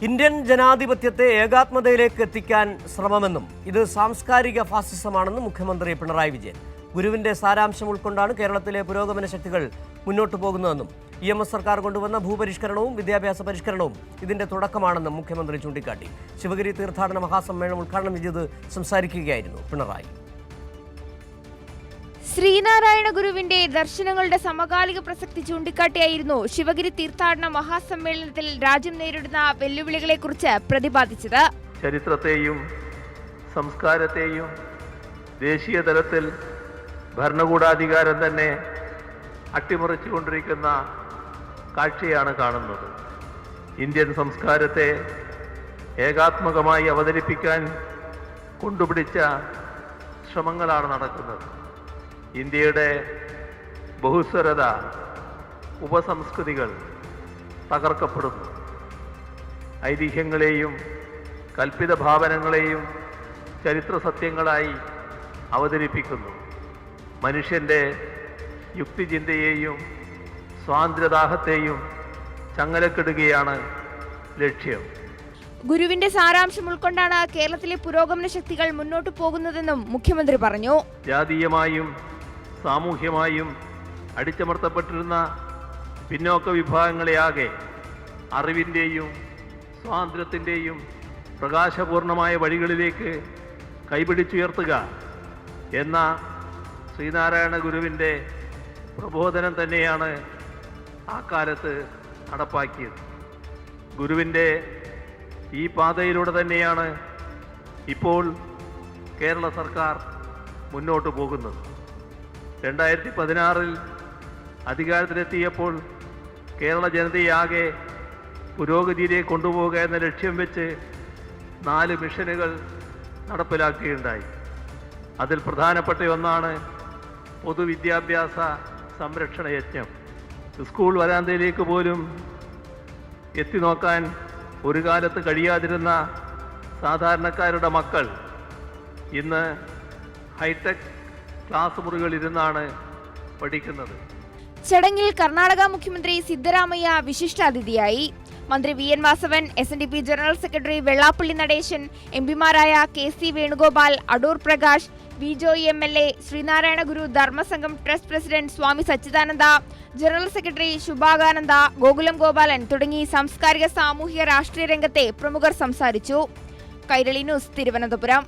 Indian ജനാധിപത്യത്തെ ഏകാത്മതയിലേക്ക് എത്തിക്കാൻ ശ്രമമെന്നും ഇത് സാംസ്കാരിക ഫാസിസമാണെന്നും മുഖ്യമന്ത്രി പിണറായി വിജയൻ. ഗുരുവിന്റെ സാരാംശം ഉൾക്കൊണ്ടാണ് കേരളത്തിലെ പുരോഗമന ശക്തികൾ മുന്നോട്ടു പോകുന്നതെന്നും EMS സർക്കാർ കൊണ്ടുവന്ന ഭൂപരിഷ്കരണവും വിദ്യാഭ്യാസ പരിഷ്കരണവും ഇതിന്റെ തുടക്കമാണെന്നും മുഖ്യമന്ത്രി ചൂണ്ടിക്കാട്ടി. ശിവഗിരി തീർത്ഥാടന മഹാസമ്മേളനം ഉദ്ഘാടനം ചെയ്ത് സംസാരിക്കുകയായിരുന്നു പിണറായി. ശ്രീനാരായണ ഗുരുവിന്റെ ദർശനങ്ങളുടെ സമകാലിക പ്രസക്തി ചൂണ്ടിക്കാട്ടിയായിരുന്നു ശിവഗിരി തീർത്ഥാടന മഹാസമ്മേളനത്തിൽ രാജ്യം നേരിടുന്ന വെല്ലുവിളികളെക്കുറിച്ച് പ്രതിപാദിച്ചത്. ചരിത്രത്തെയും സംസ്കാരത്തെയും ദേശീയ തലത്തിൽ ഭരണകൂടാധികാരം തന്നെ അട്ടിമറിച്ചുകൊണ്ടിരിക്കുന്ന കാഴ്ചയാണ് കാണുന്നത്. ഇന്ത്യൻ സംസ്കാരത്തെ ഏകാത്മകമായി അവതരിപ്പിക്കാൻ കൊണ്ടുപിടിച്ച ശ്രമങ്ങളാണ് നടക്കുന്നത്. ഇന്ത്യയുടെ ബഹുസ്വരത, ഉപസംസ്കൃതികൾ തകർക്കപ്പെടുന്നു. ഐതിഹ്യങ്ങളെയും കൽപ്പിത ഭാവനങ്ങളെയും ചരിത്ര സത്യങ്ങളായി അവതരിപ്പിക്കുന്നു. മനുഷ്യൻ്റെ യുക്തിചിന്തയെയും സ്വാതന്ത്ര്യദാഹത്തെയും ചങ്ങലക്കിടുകയാണ് ലക്ഷ്യം. ഗുരുവിന്റെ സാരാംശം ഉൾക്കൊണ്ടാണ് കേരളത്തിലെ പുരോഗമന ശക്തികൾ മുന്നോട്ടു പോകുന്നതെന്നും മുഖ്യമന്ത്രി പറഞ്ഞു. ജാതീയമായും സാമൂഹ്യമായും അടിച്ചമർത്തപ്പെട്ടിരുന്ന പിന്നോക്ക വിഭാഗങ്ങളെയാകെ അറിവിൻ്റെയും സ്വാതന്ത്ര്യത്തിൻ്റെയും പ്രകാശപൂർണമായ വഴികളിലേക്ക് കൈപിടിച്ചുയർത്തുക എന്ന ശ്രീനാരായണ ഗുരുവിൻ്റെ പ്രബോധനം തന്നെയാണ് ആ കാലത്ത് നടപ്പാക്കിയത്. ഗുരുവിൻ്റെ ഈ പാതയിലൂടെ തന്നെയാണ് ഇപ്പോൾ കേരള സർക്കാർ മുന്നോട്ട് പോകുന്നത്. 2016 അധികാരത്തിലെത്തിയപ്പോൾ കേരള ജനതയാകെ പുരോഗതിയിലേക്ക് കൊണ്ടുപോകുക എന്ന ലക്ഷ്യം വെച്ച് 4 മിഷനുകൾ നടപ്പിലാക്കുകയുണ്ടായി. അതിൽ പ്രധാനപ്പെട്ട ഒന്നാണ് പൊതുവിദ്യാഭ്യാസ സംരക്ഷണ യജ്ഞം. സ്കൂൾ വരാന്തയിലേക്ക് പോലും എത്തിനോക്കാൻ ഒരു കാലത്ത് കഴിയാതിരുന്ന സാധാരണക്കാരുടെ മക്കൾ ഇന്ന് ഹൈടെക് ക്ലാസ് മുറികളിരുന്നാണ് പഠിക്കുന്നത്. ചടങ്ങിൽ കർണാടക മുഖ്യമന്ത്രി സിദ്ധരാമയ്യ വിശിഷ്ടാതിഥിയായി. മന്ത്രി VN Vasavan, SNDP general secretary Vellappally Natesan, MPമാരായ KC Venugopal, Adoor Prakash, VJOY MLA, Sreenarayana Guru Dharmasangham trust president Swami Sachidananda, general secretary Subhakananda, Gokulam Gopalan തുടങ്ങി സാംസ്കാരിക സാമൂഹിക രാഷ്ട്രീയ രംഗത്തെ പ്രമുഖർ സംസാരിച്ചു. കൈരളി ന്യൂസ്, തിരുവനന്തപുരം.